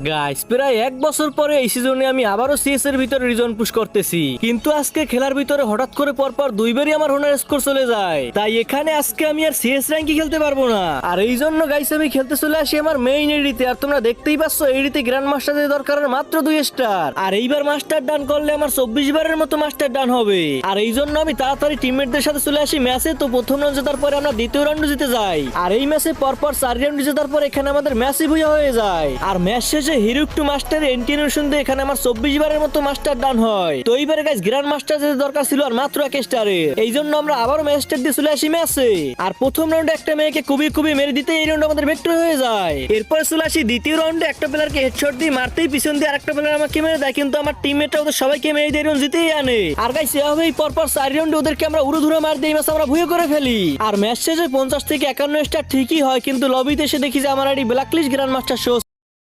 Guys প্রায় 1 বছর পরে এই সিজনে আমি আবারও সিএস এর ভিতরে রিজন পুশ করতেছি, কিন্তু আজকে খেলার ভিতরে হঠাৎ করে পরপর দুইবারই আমার হোনার স্কোর চলে যায়। তাই এখানে আজকে আমি আর সিএস র্যাঙ্কে খেলতে পারবো না। আর এই জন্য গাইস আমি খেলতে চলে আসি আমার মেইন এডিতে। আর তোমরা দেখতেই পাচ্ছ এডিতে গ্র্যান্ড মাস্টারের দরকার আর মাত্র 2 স্টার। আর এইবার মাস্টার ডান করলে আমার 24 বারের মতো মাস্টার ডান হবে। আর এই জন্য আমি তাড়াতাড়ি টিমমেটদের সাথে চলে আসি ম্যাচে। তো প্রথম রাউন্ড জেতার পরে আমরা দ্বিতীয় রাউন্ড জিতে যাই। আর এই ম্যাচে পরপর 4 রাউন্ড জেতার পর এখানে আমাদের ম্যাচই ভুয়া হয়ে যায়। আর ম্যাচ শেষে হিরো টু মাস্টার এন্টিনেশন দিয়ে এখানে আমার 24 বারের মতো মাস্টার ডান হয়। তো এইবারে গাইস গ্র্যান্ড মাস্টার যেতে দরকার ছিল আর মাত্র 1 স্টারের। এই জন্য আমরা আবারও ম্যাচটা দিয়ে চলে আসি ম্যাচে। আর প্রথম রাউন্ডে একটা মেয়েকে খুবই মেরে দিতে এই রাউন্ড আমাদের ভিক্টরি হয়ে যায়। এরপর চলে আসি দ্বিতীয় রাউন্ডে, একটা প্লেয়ারকে হেডশট দিয়ে মারতেই পিছন দিয়ে আরেকটা প্লেয়ার আমাকে মেরে দেয়, কিন্তু আমার টিমমেটরা ওদের সবাইকে মেরে দিয়ে রাউন্ড জিতেই আনে। আর গাইস এভাবেই পরপর 4 রাউন্ডে ওদেরকে আমরা উড়ুধুরা মার দিয়ে ম্যাচ আমরা ভুয়ে করে ফেলি। আর ম্যাচ শেষে 50 থেকে 51 স্টার ঠিকই হয়, কিন্তু লবিতে এসে দেখি যে আমার ID blacklist grand master show